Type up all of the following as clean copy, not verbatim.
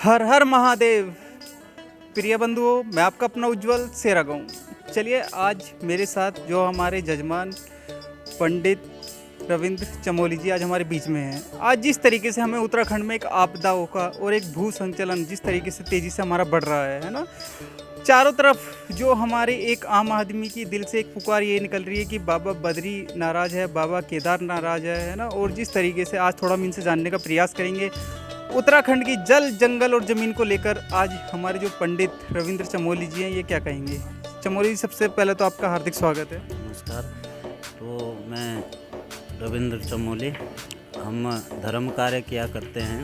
हर हर महादेव। प्रिय बंधुओं, मैं आपका अपना उज्जवल सेरागांव। चलिए, आज मेरे साथ जो हमारे जजमान पंडित रविंद्र चमोली जी आज हमारे बीच में हैं। आज जिस तरीके से हमें उत्तराखंड में एक आपदाओं का और एक भू संचलन जिस तरीके से तेज़ी से हमारा बढ़ रहा है ना, चारों तरफ जो हमारे एक आम आदमी की दिल से एक पुकार ये निकल रही है कि बाबा बद्री नाराज़ है, बाबा केदार नाराज़ है ना। और जिस तरीके से आज थोड़ा हम इनसे जानने का प्रयास करेंगे उत्तराखंड की जल, जंगल और ज़मीन को लेकर। आज हमारे जो पंडित रविंद्र चमोली जी हैं, ये क्या कहेंगे। चमोली जी, सबसे पहले तो आपका हार्दिक स्वागत है। नमस्कार। तो मैं रविंद्र चमोली, हम धर्म कार्य किया करते हैं।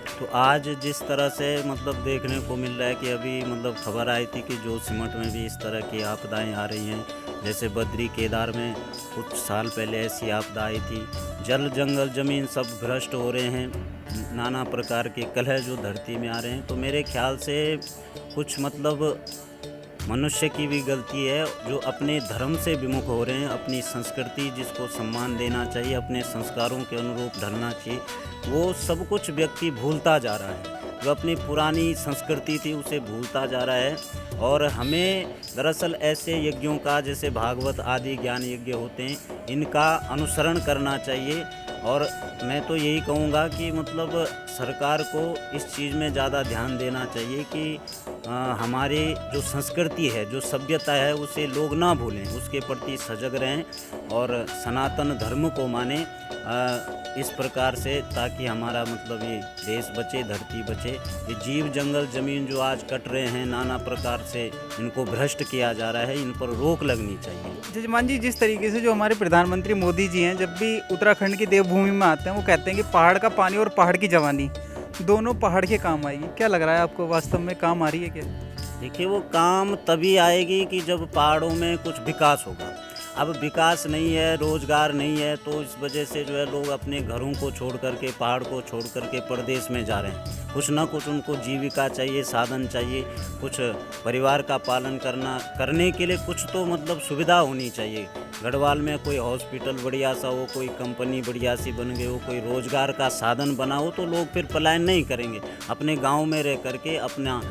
तो आज जिस तरह से देखने को मिल रहा है कि अभी खबर आई थी कि जोशीमठ में भी इस तरह की आपदाएं आ रही हैं। जैसे बद्री केदार में कुछ साल पहले ऐसी आपदा आई थी। जल, जंगल, ज़मीन सब भ्रष्ट हो रहे हैं। नाना प्रकार के कलह जो धरती में आ रहे हैं। तो मेरे ख्याल से कुछ मनुष्य की भी गलती है जो अपने धर्म से विमुख हो रहे हैं। अपनी संस्कृति जिसको सम्मान देना चाहिए, अपने संस्कारों के अनुरूप ढलना चाहिए, वो सब कुछ व्यक्ति भूलता जा रहा है। जो अपनी पुरानी संस्कृति थी उसे भूलता जा रहा है। और हमें दरअसल ऐसे यज्ञों का, जैसे भागवत आदि ज्ञान यज्ञ होते हैं, इनका अनुसरण करना चाहिए। और मैं तो यही कहूँगा कि सरकार को इस चीज़ में ज़्यादा ध्यान देना चाहिए कि हमारी जो संस्कृति है, जो सभ्यता है, उसे लोग ना भूलें, उसके प्रति सजग रहें और सनातन धर्म को माने इस प्रकार से, ताकि हमारा ये देश बचे, धरती बचे। ये जीव, जंगल, ज़मीन जो आज कट रहे हैं, नाना प्रकार से इनको भ्रष्ट किया जा रहा है, इन पर रोक लगनी चाहिए। जजमान जी, जिस तरीके से जो हमारे प्रधानमंत्री मोदी जी हैं, जब भी उत्तराखंड की देवभूमि में आते हैं, वो कहते हैं कि पहाड़ का पानी और पहाड़ की जवानी दोनों पहाड़ के काम आएगी। क्या लग रहा है आपको, वास्तव में काम आ रही है क्या? देखिए, वो काम तभी आएगी कि जब पहाड़ों में कुछ विकास होगा। अब विकास नहीं है, रोज़गार नहीं है, तो इस वजह से लोग अपने घरों को छोड़ करके, पहाड़ को छोड़ करके प्रदेश में जा रहे हैं। कुछ ना कुछ उनको जीविका चाहिए, साधन चाहिए, कुछ परिवार का पालन करने के लिए कुछ तो सुविधा होनी चाहिए। गढ़वाल में कोई हॉस्पिटल बढ़िया सा हो, कोई कंपनी बढ़िया सी बन गई हो, कोई रोज़गार का साधन बना हो, तो लोग फिर पलायन नहीं करेंगे। अपने गांव में रह करके अपना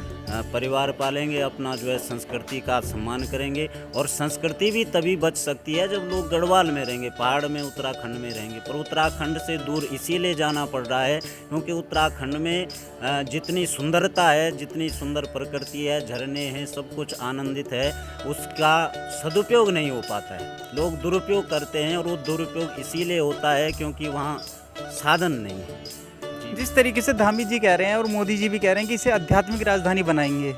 परिवार पालेंगे, अपना संस्कृति का सम्मान करेंगे। और संस्कृति भी तभी बच सकती है जब लोग गढ़वाल में रहेंगे, पहाड़ में, उत्तराखंड में रहेंगे। पर उत्तराखंड से दूर इसीलिए जाना पड़ रहा है क्योंकि उत्तराखंड में जितनी सुंदरता है, जितनी सुंदर प्रकृति है, झरने हैं, सब कुछ आनंदित है, उसका सदुपयोग नहीं हो पाता है। लोग दुरुपयोग करते हैं, और वो दुरुपयोग इसीलिए होता है क्योंकि वहाँ साधन नहीं है। जिस तरीके से धामी जी कह रहे हैं और मोदी जी भी कह रहे हैं कि इसे आध्यात्मिक राजधानी बनाएंगे,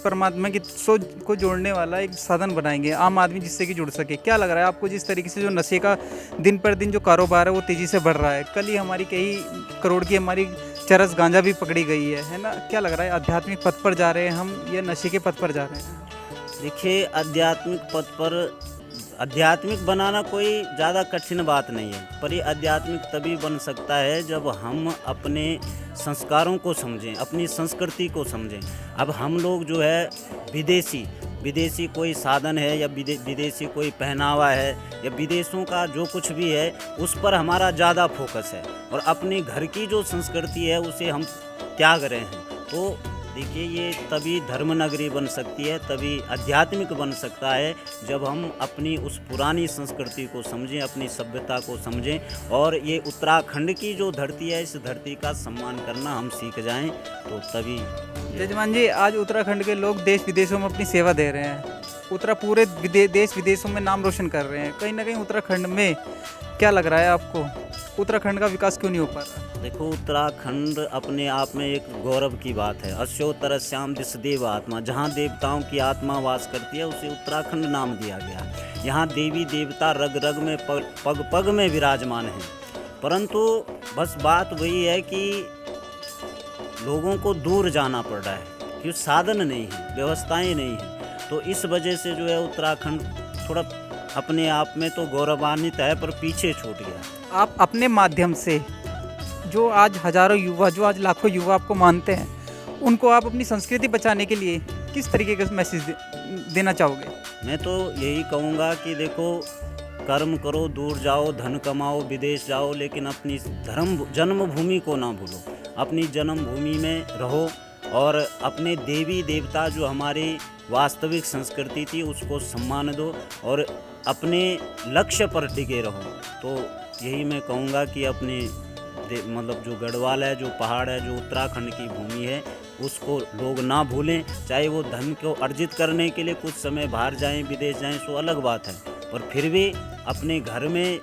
परमात्मा की सोच को जोड़ने वाला एक साधन बनाएंगे, आम आदमी जिससे कि जुड़ सके। क्या लग रहा है आपको, जिस तरीके से जो नशे का दिन पर दिन जो कारोबार है वो तेज़ी से बढ़ रहा है। कल ही हमारी कई करोड़ की हमारी चरस गांजा भी पकड़ी गई है ना। क्या लग रहा है, आध्यात्मिक पथ पर जा रहे हैं हम या नशे के पथ पर जा रहे हैं? देखिए, आध्यात्मिक बनाना कोई ज़्यादा कठिन बात नहीं है, पर ये आध्यात्मिक तभी बन सकता है जब हम अपने संस्कारों को समझें, अपनी संस्कृति को समझें। अब हम लोग विदेशी कोई साधन है, या विदेशी कोई पहनावा है, या विदेशों का जो कुछ भी है, उस पर हमारा ज़्यादा फोकस है, और अपने घर की जो संस्कृति है उसे हम त्याग रहे हैं। तो देखिए, ये तभी धर्म नगरी बन सकती है, तभी आध्यात्मिक बन सकता है जब हम अपनी उस पुरानी संस्कृति को समझें, अपनी सभ्यता को समझें, और ये उत्तराखंड की जो धरती है, इस धरती का सम्मान करना हम सीख जाएं, तो तभी। जजमान जी, आज उत्तराखंड के लोग देश विदेशों में अपनी सेवा दे रहे हैं, पूरे देश विदेशों में नाम रोशन कर रहे हैं। कहीं ना कहीं उत्तराखंड में क्या लग रहा है आपको, उत्तराखंड का विकास क्यों नहीं हो पा रहा? देखो, उत्तराखंड अपने आप में एक गौरव की बात है। अस्योत्तर श्याम दिस देव आत्मा, जहाँ देवताओं की आत्मा वास करती है उसे उत्तराखंड नाम दिया गया। यहाँ देवी देवता रग रग में, पग पग में विराजमान हैं। परंतु बस बात वही है कि लोगों को दूर जाना पड़ रहा है, क्योंकि साधन नहीं है, व्यवस्थाएं नहीं हैं। तो इस वजह से उत्तराखंड थोड़ा अपने आप में तो गौरवान्वित है, पर पीछे छूट गया। आप अपने माध्यम से जो आज हजारों युवा, जो आज लाखों युवा आपको मानते हैं, उनको आप अपनी संस्कृति बचाने के लिए किस तरीके का मैसेज देना चाहोगे? मैं तो यही कहूँगा कि देखो, कर्म करो, दूर जाओ, धन कमाओ, विदेश जाओ, लेकिन अपनी जन्मभूमि को ना भूलो। अपनी जन्मभूमि में रहो, और अपने देवी देवता जो हमारी वास्तविक संस्कृति थी उसको सम्मान दो और अपने लक्ष्य पर टिके रहो। तो यही मैं कहूँगा कि अपने मतलब जो गढ़वाल है, जो पहाड़ है, जो उत्तराखंड की भूमि है, उसको लोग ना भूलें। चाहे वो धन को अर्जित करने के लिए कुछ समय बाहर जाएं, विदेश जाएं, सो अलग बात है, पर फिर भी अपने घर में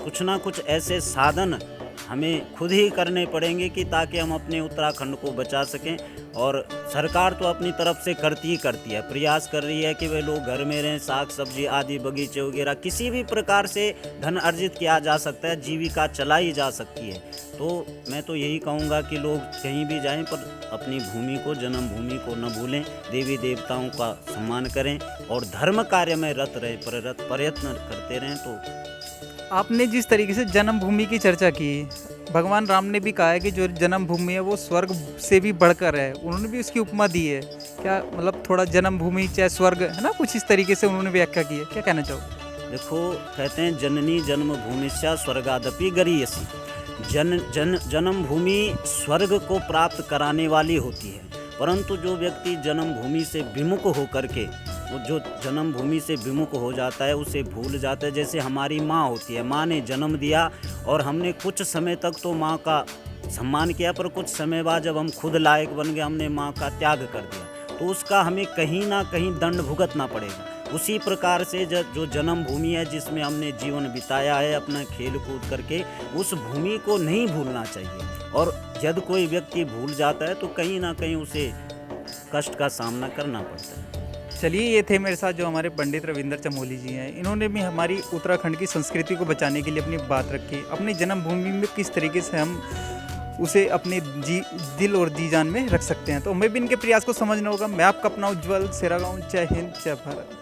कुछ ना कुछ ऐसे साधन हमें खुद ही करने पड़ेंगे कि ताकि हम अपने उत्तराखंड को बचा सकें। और सरकार तो अपनी तरफ से करती ही करती है, प्रयास कर रही है कि वे लोग घर में रहें, साग सब्जी आदि बगीचे वगैरह किसी भी प्रकार से धन अर्जित किया जा सकता है, जीविका चलाई जा सकती है। तो मैं तो यही कहूँगा कि लोग कहीं भी जाएं पर अपनी भूमि को, जन्मभूमि को न भूलें, देवी देवताओं का सम्मान करें और धर्म कार्य में रत रहें, प्रयत्न करते रहें। तो आपने जिस तरीके से जन्मभूमि की चर्चा की, भगवान राम ने भी कहा है कि जो जन्मभूमि है वो स्वर्ग से भी बढ़कर है, उन्होंने भी उसकी उपमा दी है। क्या मतलब थोड़ा जन्मभूमि चाहे स्वर्ग है ना, कुछ इस तरीके से उन्होंने व्याख्या की है, क्या कहना चाहोगे? देखो, कहते हैं जननी जन्मभूमिश्च स्वर्गादपि गरीयसी। जन्मभूमि स्वर्ग को प्राप्त कराने वाली होती है, परंतु जो व्यक्ति जन्मभूमि से विमुख होकर के, वो जो जन्मभूमि से विमुख हो जाता है उसे भूल जाता है। जैसे हमारी माँ होती है, माँ ने जन्म दिया और हमने कुछ समय तक तो माँ का सम्मान किया, पर कुछ समय बाद जब हम खुद लायक बन गए, हमने माँ का त्याग कर दिया, तो उसका हमें कहीं ना कहीं दंड भुगतना पड़ेगा। उसी प्रकार से जो जन्मभूमि है जिसमें हमने जीवन बिताया है अपना खेल कूद करके, उस भूमि को नहीं भूलना चाहिए। और यदि कोई व्यक्ति भूल जाता है तो कहीं ना कहीं उसे कष्ट का सामना करना पड़ता है। चलिए, ये थे मेरे साथ जो हमारे पंडित रविंद्र चमोली जी हैं। इन्होंने भी हमारी उत्तराखंड की संस्कृति को बचाने के लिए अपनी बात रखी, अपनी जन्मभूमि में किस तरीके से हम उसे अपने दिल और जी जान में रख सकते हैं। तो हमें भी इनके प्रयास को समझना होगा। मैं आपका अपना उज्जवल सेरागांव। जय हिंद, जय भारत।